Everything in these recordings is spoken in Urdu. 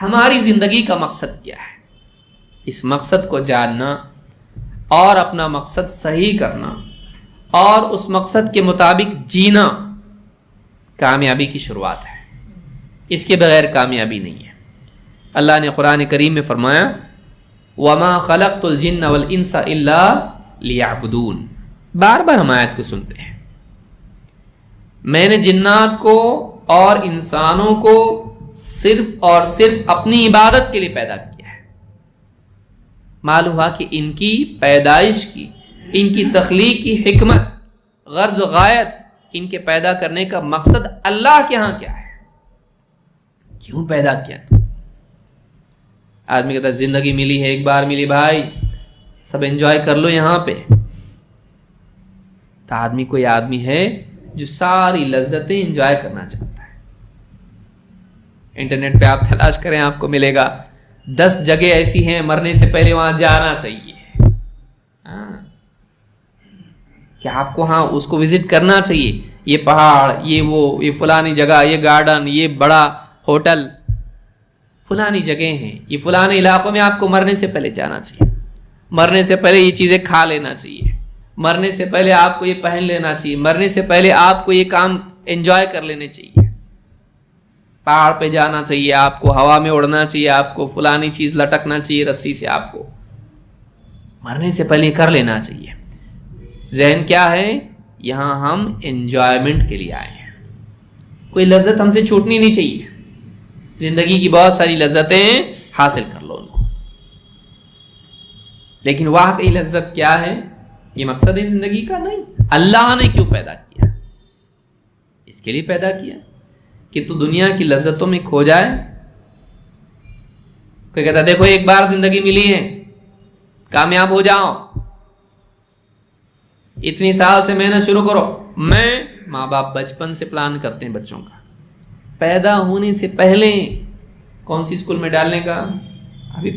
ہماری زندگی کا مقصد کیا ہے. اس مقصد کو جاننا اور اپنا مقصد صحیح کرنا اور اس مقصد کے مطابق جینا کامیابی کی شروعات ہے. اس کے بغیر کامیابی نہیں ہے. اللہ نے قرآن کریم میں فرمایا وَمَا خَلَقْتُ الْجِنَّ وَالْإِنسَ إِلَّا لِيَعْبُدُونَ. بار بار ہم آیت کو سنتے ہیں. میں نے جنات کو اور انسانوں کو صرف اور صرف اپنی عبادت کے لیے پیدا کیا ہے. معلوم ہوا کہ ان کی پیدائش کی، ان کی تخلیق کی حکمت، غرض و غایت، ان کے پیدا کرنے کا مقصد اللہ کے ہاں کیا ہے، کیوں پیدا کیا. آدمی کہتا ہے زندگی ملی ہے، ایک بار ملی بھائی، سب انجوائے کر لو یہاں پہ. تو آدمی کوئی آدمی ہے جو ساری لذتیں انجوائے کرنا چاہتا ہے. انٹرنیٹ پہ آپ تلاش کریں، آپ کو ملے گا 10 جگہ ایسی ہیں مرنے سے پہلے وہاں جانا چاہیے. کہ آپ کو ہاں اس کو وزٹ کرنا چاہیے. یہ پہاڑ، یہ وہ، یہ فلانی جگہ، یہ گارڈن، یہ بڑا ہوٹل، فلانی جگہ ہیں، یہ فلانے علاقوں میں آپ کو مرنے سے پہلے جانا چاہیے. مرنے سے پہلے یہ چیزیں کھا لینا چاہیے. مرنے سے پہلے آپ کو یہ پہن لینا چاہیے. مرنے سے پہلے آپ کو یہ کام انجوائے کر لینے چاہیے. پہاڑ پہ جانا چاہیے آپ کو، ہوا میں اڑنا چاہیے آپ کو، فلانی چیز لٹکنا چاہیے رسی سے آپ کو. مرنے سے پہلے کر لینا چاہیے. ذہن کیا ہے؟ یہاں ہم انجوائمنٹ کے لیے آئے ہیں. کوئی لذت ہم سے چھوٹنی نہیں چاہیے. زندگی کی بہت ساری لذتیں حاصل کر لو ان کو. لیکن واقعی لذت کیا ہے؟ یہ مقصد ہے زندگی کا نہیں. اللہ نے کیوں پیدا کیا؟ اس کے لیے پیدا کیا کہ تو دنیا کی لذتوں میں کھو جائے. کوئی کہتا دیکھو ایک بار زندگی ملی ہے، کامیاب ہو جاؤ، اتنی سال سے محنت شروع کرو. ماں باپ بچپن سے پلان کرتے ہیں بچوں کا، پیدا ہونے سے پہلے کون سی اسکول میں ڈالنے کا. ابھی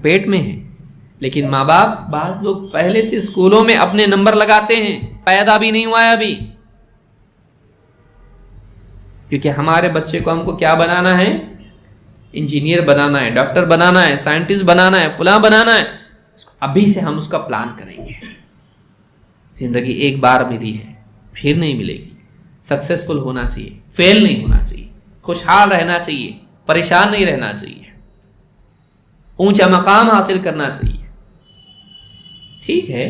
پیٹ میں ہے. لیکن ماں باپ بعض لوگ پہلے سے اسکولوں میں اپنے نمبر لگاتے ہیں، پیدا بھی نہیں ہوا ہے ابھی. کیونکہ ہمارے بچے کو ہم کو کیا بنانا ہے؟ انجینئر بنانا ہے، ڈاکٹر بنانا ہے، سائنٹسٹ بنانا ہے، فلاں بنانا ہے. ابھی سے ہم اس کا پلان کریں گے. زندگی ایک بار ملی ہے، پھر نہیں ملے گی. سکسیسفل ہونا چاہیے، فیل نہیں ہونا چاہیے، خوشحال رہنا چاہیے، پریشان نہیں رہنا چاہیے، اونچا مقام حاصل کرنا چاہیے. ٹھیک ہے،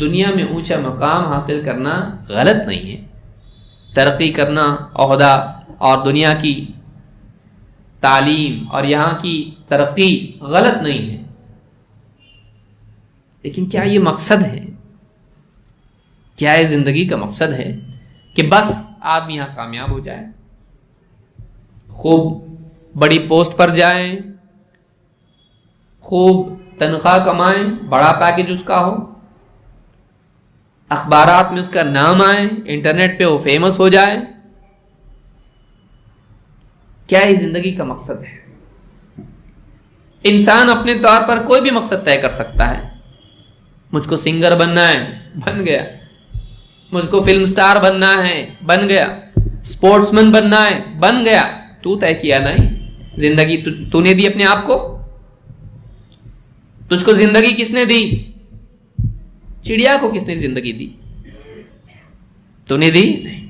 دنیا میں اونچا مقام حاصل کرنا غلط نہیں ہے. ترقی کرنا، عہدہ اور دنیا کی تعلیم اور یہاں کی ترقی غلط نہیں ہے. لیکن کیا یہ مقصد ہے؟ کیا یہ زندگی کا مقصد ہے کہ بس آدمی یہاں کامیاب ہو جائے، خوب بڑی پوسٹ پر جائیں، خوب تنخواہ کمائیں، بڑا پیکج اس کا ہو، اخبارات میں اس کا نام آئے، انٹرنیٹ پہ وہ فیمس ہو جائے؟ کیا یہ زندگی کا مقصد ہے؟ انسان اپنے طور پر کوئی بھی مقصد طے کر سکتا ہے. مجھ کو سنگر بننا ہے، بن گیا. مجھ کو فلم سٹار بننا ہے، بن گیا. سپورٹس مین بننا ہے، بن گیا. تو طے کیا نہیں. زندگی تو نے دی اپنے آپ کو. تجھ کو زندگی کس نے دی؟ چڑیا کو کس نے زندگی دی؟ تو نے دی نہیں،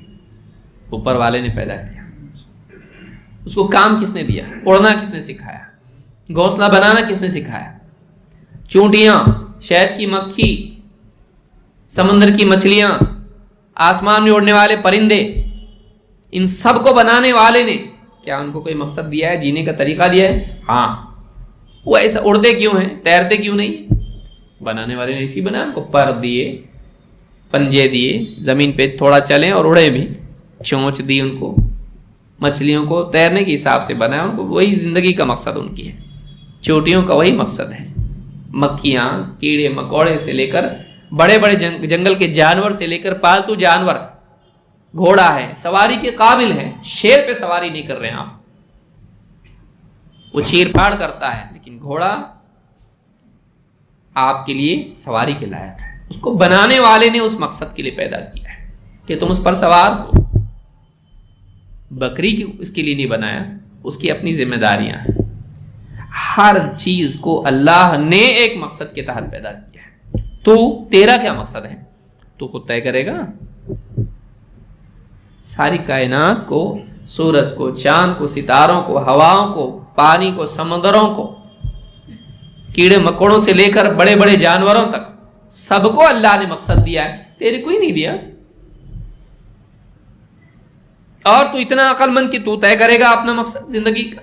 اوپر والے نے پیدا کیا. اس کو کام کس نے دیا؟ اڑنا کس نے سکھایا؟ گھونسلہ بنانا کس نے سکھایا؟ چونٹیاں، شہد کی مکھی، سمندر کی مچھلیاں، آسمان میں اڑنے والے پرندے، ان سب کو بنانے والے نے کیا ان کو کوئی مقصد دیا ہے؟ جینے کا طریقہ دیا ہے؟ ہاں. وہ ایسا اڑتے کیوں ہیں؟ تیرتے کیوں نہیں؟ بنانے والے نے اسی بنا، ان کو پر دیے، پنجے دیے، زمین پہ تھوڑا چلیں اور اڑے بھی. چونچ دی ان کو، مچھلیوں کو تیرنے کے حساب سے بنایا. ان کو وہی زندگی کا مقصد ان کی ہے. چوٹیوں کا وہی مقصد ہے. مکھیاں، کیڑے مکوڑے سے لے کر بڑے بڑے جنگل کے جانور سے لے کر پالتو جانور، گھوڑا ہے، سواری کے قابل ہے. شیر پہ سواری نہیں کر رہے ہیں آپ، وہ چیر پھاڑ کرتا ہے، لیکن گھوڑا آپ کے لیے سواری کے لائق ہے. اس کو بنانے والے نے اس مقصد کے لیے پیدا کیا ہے کہ تم اس پر سوار ہو. بکری اس کے لیے نہیں بنایا، اس کی اپنی ذمہ داریاں ہیں. ہر چیز کو اللہ نے ایک مقصد کے تحت پیدا کیا ہے. تو تیرا کیا مقصد ہے تو خود طے کرے گا. ساری کائنات کو، سورج کو، چاند کو، ستاروں کو، ہواؤں کو، پانی کو، سمندروں کو، کیڑے مکوڑوں سے لے کر بڑے بڑے جانوروں تک، سب کو اللہ نے مقصد دیا ہے، تیرے کوئی نہیں دیا. اور تو اتنا عقل مند کہ تو طے کرے گا اپنا مقصد زندگی کا،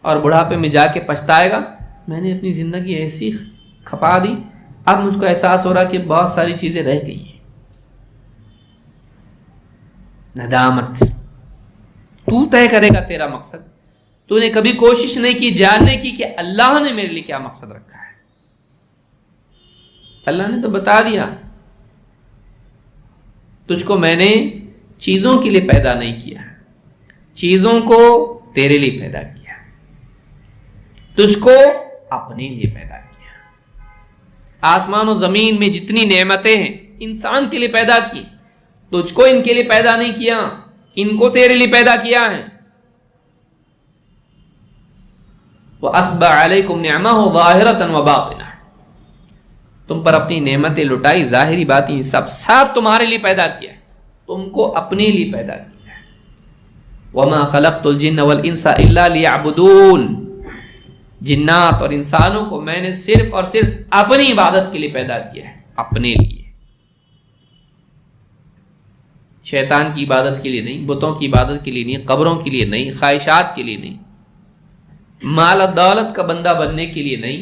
اور بڑھاپے میں جا کے پچھتائے گا میں نے اپنی زندگی ایسی کھپا دی، اب مجھ کو احساس ہو رہا کہ بہت ساری چیزیں رہ گئی ہیں. ندامت. تو طے کرے گا تیرا مقصد. تو نے کبھی کوشش نہیں کی جاننے کی کہ اللہ نے میرے لیے کیا مقصد رکھا ہے. اللہ نے تو بتا دیا، تجھ کو میں نے چیزوں کے لیے پیدا نہیں کیا، چیزوں کو تیرے لیے پیدا کیا، تجھ کو اپنے لیے پیدا کیا. آسمان و زمین میں جتنی نعمتیں ہیں انسان کے لیے پیدا کی، تجھ کو ان کے لیے پیدا نہیں کیا، ان کو تیرے لیے پیدا کیا ہے. وَأَسْبَغَ عَلَيْكُمْ نِعْمَهُ ظَاهِرَةً وَبَاطِنَةً. تم پر اپنی نعمتیں لٹائی، ظاہری باتیں سب تمہارے لیے پیدا کیا ہے، تم کو اپنے لیے پیدا کیا ہے. وَمَا خَلَقْتُ الْجِنَّ وَالْإِنسَ إِلَّا لِيَعْبُدُونَ. جنات اور انسانوں کو میں نے صرف اور صرف اپنی عبادت کے لیے پیدا کیا ہے، اپنے لیے. شیطان کی عبادت کے لیے نہیں، بتوں کی عبادت کے لیے نہیں، قبروں کے لیے نہیں، خواہشات کے لیے نہیں، مال و دولت کا بندہ بننے کے لیے نہیں،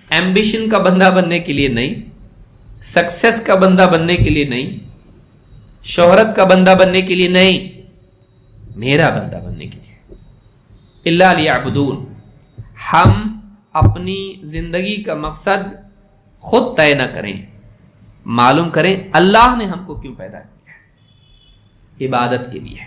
ایمبیشن کا بندہ بننے کے لیے نہیں، سکسیس کا بندہ بننے کے لیے نہیں، شہرت کا بندہ بننے کے لیے نہیں، میرا بندہ بننے کے لیے. الا لیعبدون. ہم اپنی زندگی کا مقصد خود طے نہ کریں، معلوم کریں اللہ نے ہم کو کیوں پیدا کیا. عبادت کے لیے.